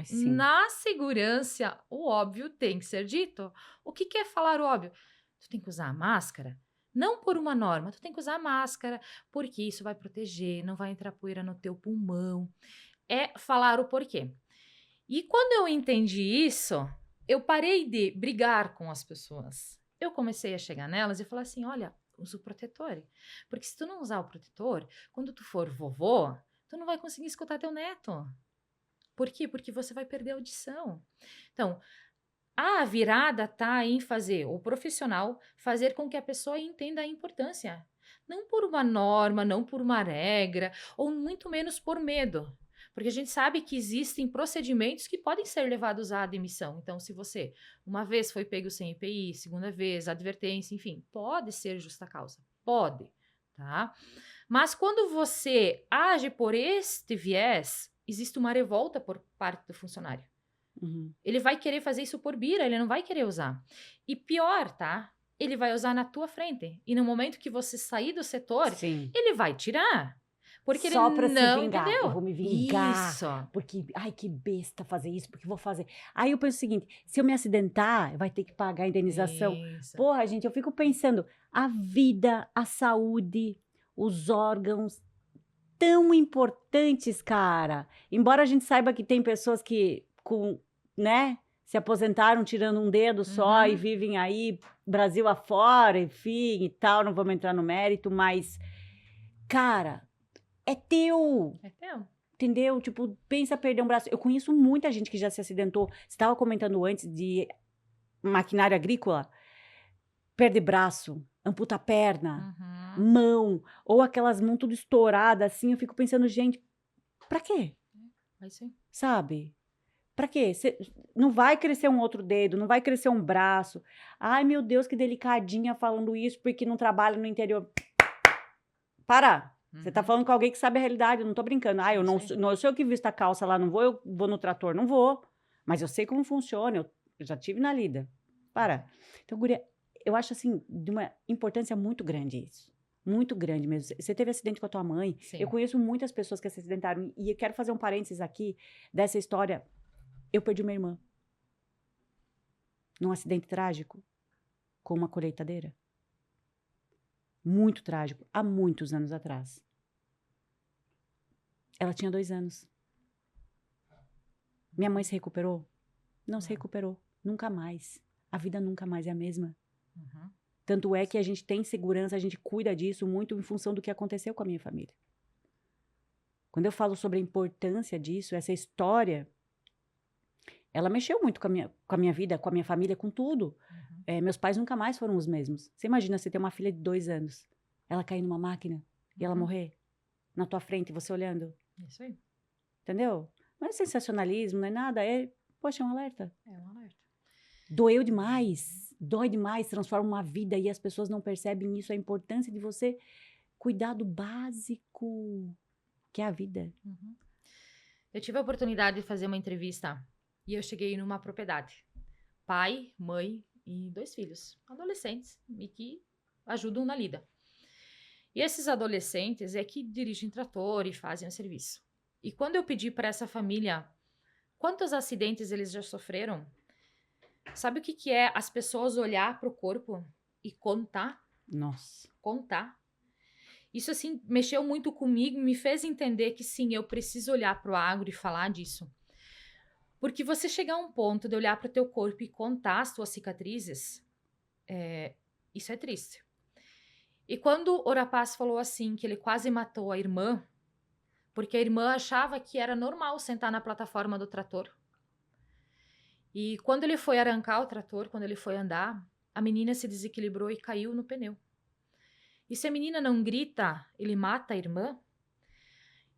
Sim. Na segurança, o óbvio tem que ser dito. O que é falar o óbvio? Tu tem que usar a máscara? Não por uma norma. Tu tem que usar máscara, porque isso vai proteger, não vai entrar poeira no teu pulmão. É falar o porquê. E quando eu entendi isso, eu parei de brigar com as pessoas. Eu comecei a chegar nelas e falar assim, olha, usa o protetor. Porque se tu não usar o protetor, quando tu for vovô, tu não vai conseguir escutar teu neto. Por quê? Porque você vai perder a audição. Então, a virada tá em fazer o profissional fazer com que a pessoa entenda a importância. Não por uma norma, não por uma regra, ou muito menos por medo. Porque a gente sabe que existem procedimentos que podem ser levados à demissão. Então, se você uma vez foi pego sem EPI, segunda vez, advertência, enfim, pode ser justa causa. Pode, tá? Mas quando você age por este viés, existe uma revolta por parte do funcionário. Uhum. Ele vai querer fazer isso por bira, ele não vai querer usar. E pior, tá? Ele vai usar na tua frente. E no momento que você sair do setor, Sim. ele vai tirar. Porque Só ele pra se não vingar. entendeu. Eu vou me vingar. Isso. Porque, ai, que besta fazer isso, porque eu vou fazer. Aí eu penso o seguinte: se eu me acidentar, vai ter que pagar a indenização. Isso. Porra, gente, eu fico pensando, a vida, a saúde, os órgãos, tão importantes, cara. Embora a gente saiba que tem pessoas que, né, se aposentaram tirando um dedo só e vivem aí, Brasil afora, enfim, e tal, não vamos entrar no mérito, mas, cara, é teu. É teu. Entendeu? Tipo, pensa perder um braço. Eu conheço muita gente que já se acidentou. Você estava comentando antes de maquinária agrícola. Perde braço, amputa a perna, mão, ou aquelas mãos tudo estouradas assim. Eu fico pensando, gente, pra quê? Vai ser. Sabe? Pra quê? Não vai crescer um outro dedo, não vai crescer um braço. Ai, meu Deus, que delicadinha falando isso porque não trabalha no interior. Para! Você tá falando com alguém que sabe a realidade, eu não tô brincando. Ah, eu não sei o que visto a calça lá, não vou, eu vou no trator, não vou. Mas eu sei como funciona, eu já tive na lida. Para. Então, guria, eu acho assim, de uma importância muito grande isso. Muito grande mesmo. Você teve acidente com a tua mãe. Sim. Eu conheço muitas pessoas que se acidentaram. E eu quero fazer um parênteses aqui dessa história. Eu perdi uma irmã. Num acidente trágico. Com uma colheitadeira. Muito trágico, há muitos anos atrás. Ela tinha 2 anos. Minha mãe se recuperou? Não se recuperou, nunca mais. A vida nunca mais é a mesma. Tanto é que a gente tem segurança, a gente cuida disso muito em função do que aconteceu com a minha família. Quando eu falo sobre a importância disso, essa história, ela mexeu muito com a minha vida, com a minha família, com tudo. Meus pais nunca mais foram os mesmos. Você imagina você ter uma filha de 2 anos, ela cair numa máquina e ela morrer na tua frente, você olhando. Isso aí. Entendeu? Não é sensacionalismo, não é nada, poxa, é um alerta. É um alerta. Doeu demais, dói demais, transforma uma vida e as pessoas não percebem isso, a importância de você cuidar do básico, que é a vida. Eu tive a oportunidade de fazer uma entrevista e eu cheguei numa propriedade. Pai, mãe e 2 filhos, adolescentes, e que ajudam na lida. E esses adolescentes é que dirigem trator e fazem o serviço. E quando eu pedi para essa família quantos acidentes eles já sofreram, sabe o que é as pessoas olhar para o corpo e contar? Nossa. Contar. Isso, assim, mexeu muito comigo, me fez entender que, sim, eu preciso olhar para o agro e falar disso. Porque você chegar a um ponto de olhar para o teu corpo e contar as tuas cicatrizes, isso é triste. E quando o rapaz falou assim, que ele quase matou a irmã, porque a irmã achava que era normal sentar na plataforma do trator. E quando ele foi arrancar o trator, quando ele foi andar, a menina se desequilibrou e caiu no pneu. E se a menina não grita, ele mata a irmã.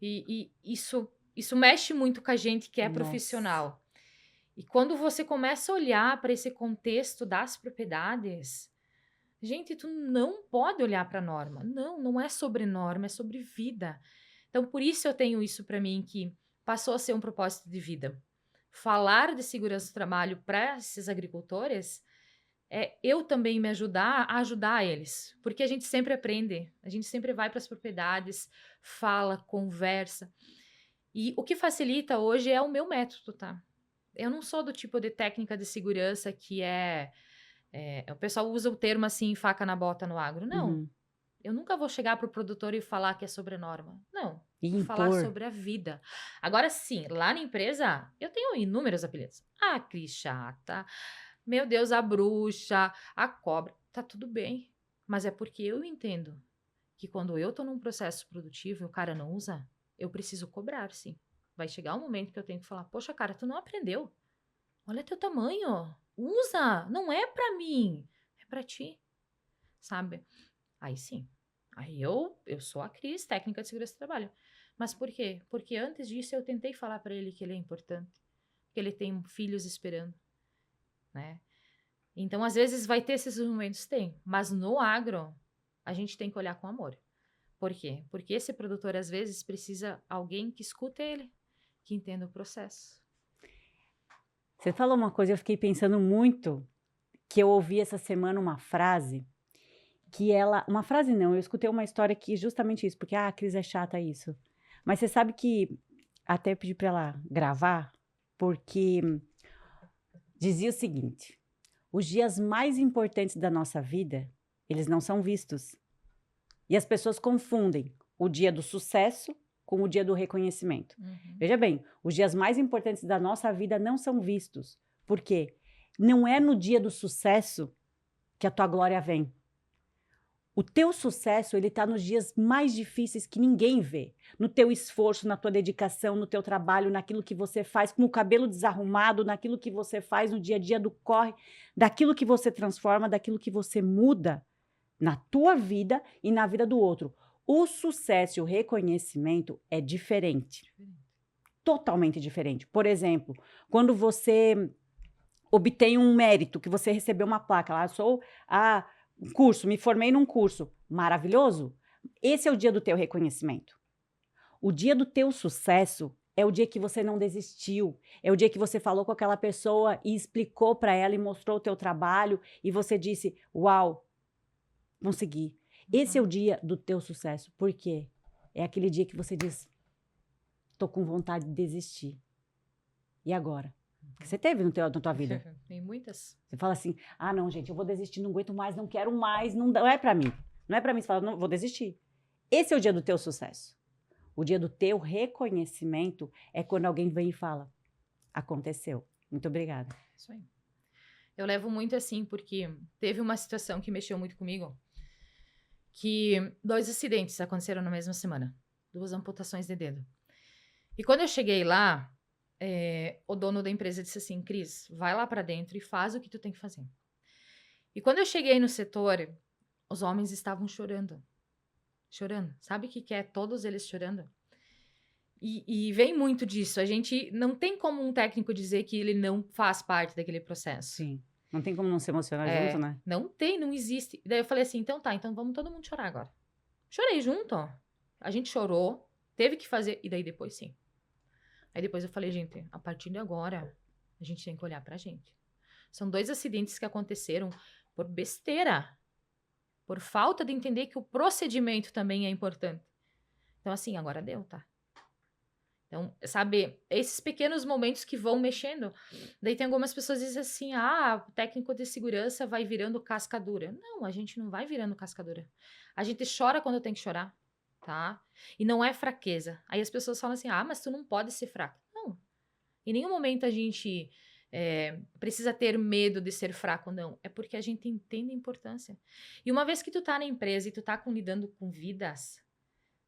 E isso mexe muito com a gente que é profissional. E quando você começa a olhar para esse contexto das propriedades, gente, tu não pode olhar para a norma. Não é sobre norma, é sobre vida. Então, por isso eu tenho isso para mim, que passou a ser um propósito de vida. Falar de segurança do trabalho para esses agricultores é eu também me ajudar a ajudar eles. Porque a gente sempre aprende, a gente sempre vai para as propriedades, fala, conversa. E o que facilita hoje é o meu método, tá? Eu não sou do tipo de técnica de segurança que O pessoal usa o termo assim, faca na bota no agro. Não, Uhum. eu nunca vou chegar pro produtor e falar que é sobre norma. Não, E vou falar impor. sobre a vida. Agora sim, lá na empresa, eu tenho inúmeros apelidos. A Cris chata, meu Deus, a bruxa, a cobra. Tá tudo bem, mas é porque eu entendo que quando eu tô num processo produtivo e o cara não usa, eu preciso cobrar, sim. Vai chegar um momento que eu tenho que falar, poxa, cara, tu não aprendeu. Olha teu tamanho. Usa. Não é pra mim. É pra ti. Sabe? Aí sim. Aí eu sou a Cris, técnica de segurança do trabalho. Mas por quê? Porque antes disso eu tentei falar pra ele que ele é importante. Que ele tem filhos esperando. Né? Então, às vezes, vai ter esses momentos? Tem. Mas no agro, a gente tem que olhar com amor. Por quê? Porque esse produtor, às vezes, precisa alguém que escute ele, que entenda o processo. Você falou uma coisa, eu fiquei pensando muito, que eu ouvi essa semana uma frase, uma frase não, eu escutei uma história que justamente isso, porque, a Cris é chata isso. Mas você sabe que, até pedi para ela gravar, porque dizia o seguinte, os dias mais importantes da nossa vida, eles não são vistos. E as pessoas confundem o dia do sucesso com o dia do reconhecimento. Uhum. Veja bem, os dias mais importantes da nossa vida não são vistos. Por quê? Não é no dia do sucesso que a tua glória vem. O teu sucesso, ele está nos dias mais difíceis que ninguém vê. No teu esforço, na tua dedicação, no teu trabalho, naquilo que você faz, com o cabelo desarrumado, naquilo que você faz no dia a dia do corre, daquilo que você transforma, daquilo que você muda na tua vida e na vida do outro. O sucesso e o reconhecimento é diferente. Totalmente diferente. Por exemplo, quando você obtém um mérito, que você recebeu uma placa, lá, sou um curso, me formei num curso, maravilhoso. Esse é o dia do teu reconhecimento. O dia do teu sucesso é o dia que você não desistiu, é o dia que você falou com aquela pessoa e explicou para ela e mostrou o teu trabalho e você disse, uau, consegui. Esse é o dia do teu sucesso. Por quê? É aquele dia que você diz, tô com vontade de desistir. E agora? Que você teve na tua vida? Tem muitas. Você fala assim, não, gente, eu vou desistir, não aguento mais, não quero mais, não é pra mim. Não é pra mim, você fala, não, vou desistir. Esse é o dia do teu sucesso. O dia do teu reconhecimento é quando alguém vem e fala, aconteceu, muito obrigada. Isso aí. Eu levo muito assim, porque teve uma situação que mexeu muito comigo, que 2 acidentes aconteceram na mesma semana. 2 amputações de dedo. E quando eu cheguei lá, o dono da empresa disse assim, Cris, vai lá pra dentro e faz o que tu tem que fazer. E quando eu cheguei no setor, os homens estavam chorando. Chorando. Sabe o que é todos eles chorando? E vem muito disso. A gente não tem como um técnico dizer que ele não faz parte daquele processo. Sim. Não tem como não se emocionar junto, né? Não tem, não existe. Daí eu falei assim, então tá, então vamos todo mundo chorar agora. Chorei junto, ó. A gente chorou, teve que fazer, e daí depois sim. Aí depois eu falei, gente, a partir de agora, a gente tem que olhar pra gente. São 2 acidentes que aconteceram por besteira. Por falta de entender que o procedimento também é importante. Então assim, agora deu, tá? Então, sabe, esses pequenos momentos que vão mexendo. Daí tem algumas pessoas que dizem assim, o técnico de segurança vai virando casca dura. Não, a gente não vai virando casca dura. A gente chora quando tem que chorar, tá? E não é fraqueza. Aí as pessoas falam assim, mas tu não pode ser fraca. Não. Em nenhum momento a gente precisa ter medo de ser fraco, não. É porque a gente entende a importância. E uma vez que tu tá na empresa e tu tá lidando com vidas,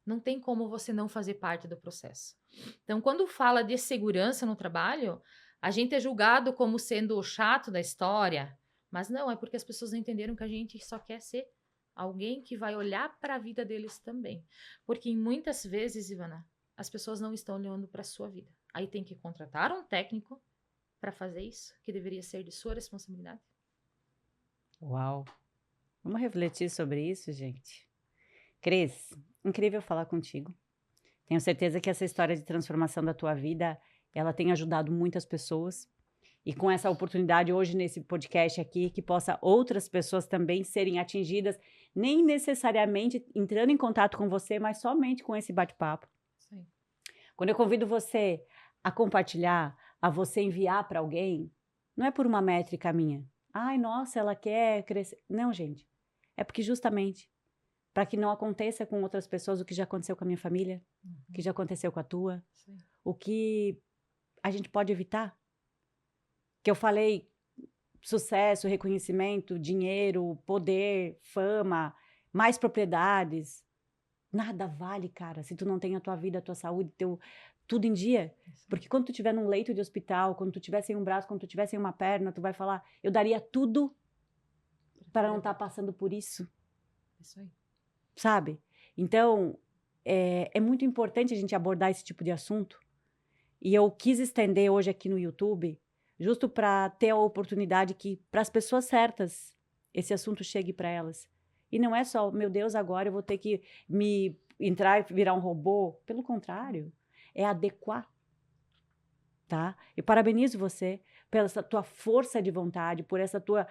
não tem como você não fazer parte do processo. Então, quando fala de segurança no trabalho, a gente é julgado como sendo o chato da história, mas não, é porque as pessoas não entenderam que a gente só quer ser alguém que vai olhar para a vida deles também. Porque muitas vezes, Ivana, as pessoas não estão olhando para a sua vida. Aí tem que contratar um técnico para fazer isso, que deveria ser de sua responsabilidade. Uau! Vamos refletir sobre isso, gente. Cris, incrível falar contigo. Tenho certeza que essa história de transformação da tua vida, ela tem ajudado muitas pessoas. E com essa oportunidade hoje nesse podcast aqui, que possa outras pessoas também serem atingidas, nem necessariamente entrando em contato com você, mas somente com esse bate-papo. Sim. Quando eu convido você a compartilhar, a você enviar para alguém, não é por uma métrica minha, Ai, nossa, ela quer crescer. Não, gente. É porque justamente para que não aconteça com outras pessoas o que já aconteceu com a minha família, o que já aconteceu com a tua, Sim. o que a gente pode evitar. Que eu falei sucesso, reconhecimento, dinheiro, poder, fama, mais propriedades. Nada vale, cara, se tu não tem a tua vida, a tua saúde, tudo em dia. Porque quando tu estiver num leito de hospital, quando tu estiver sem um braço, quando tu estiver sem uma perna, tu vai falar, eu daria tudo para não estar passando por isso. Isso aí. Sabe? Então, é muito importante a gente abordar esse tipo de assunto. E eu quis estender hoje aqui no YouTube, justo para ter a oportunidade que, para as pessoas certas, esse assunto chegue para elas. E não é só, meu Deus, agora eu vou ter que me entrar e virar um robô. Pelo contrário, é adequar. Tá? Eu parabenizo você pela essa tua força de vontade, por essa tua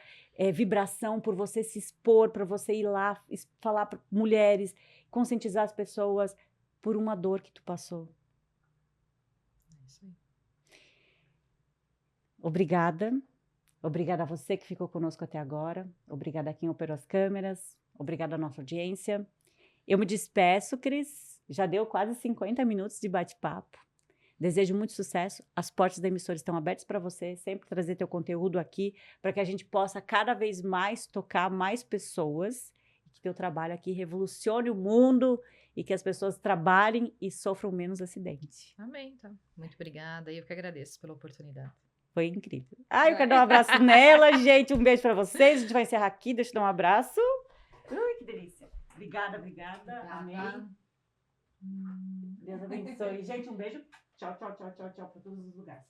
vibração, por você se expor, para você ir lá falar para mulheres, conscientizar as pessoas por uma dor que tu passou. É isso aí. Obrigada. Obrigada a você que ficou conosco até agora. Obrigada a quem operou as câmeras. Obrigada à nossa audiência. Eu me despeço, Cris. Já deu quase 50 minutos de bate-papo. Desejo muito sucesso. As portas da emissora estão abertas para você. Sempre trazer teu conteúdo aqui para que a gente possa cada vez mais tocar mais pessoas e que teu trabalho aqui revolucione o mundo e que as pessoas trabalhem e sofram menos acidente. Amém, então. Muito obrigada e eu que agradeço pela oportunidade. Foi incrível. Eu quero dar um abraço nela, gente. Um beijo para vocês. A gente vai encerrar aqui. Deixa eu dar um abraço. Ui, que delícia. Obrigada. Amém. Deus abençoe. Gente, um beijo. Tchau para todos os lugares.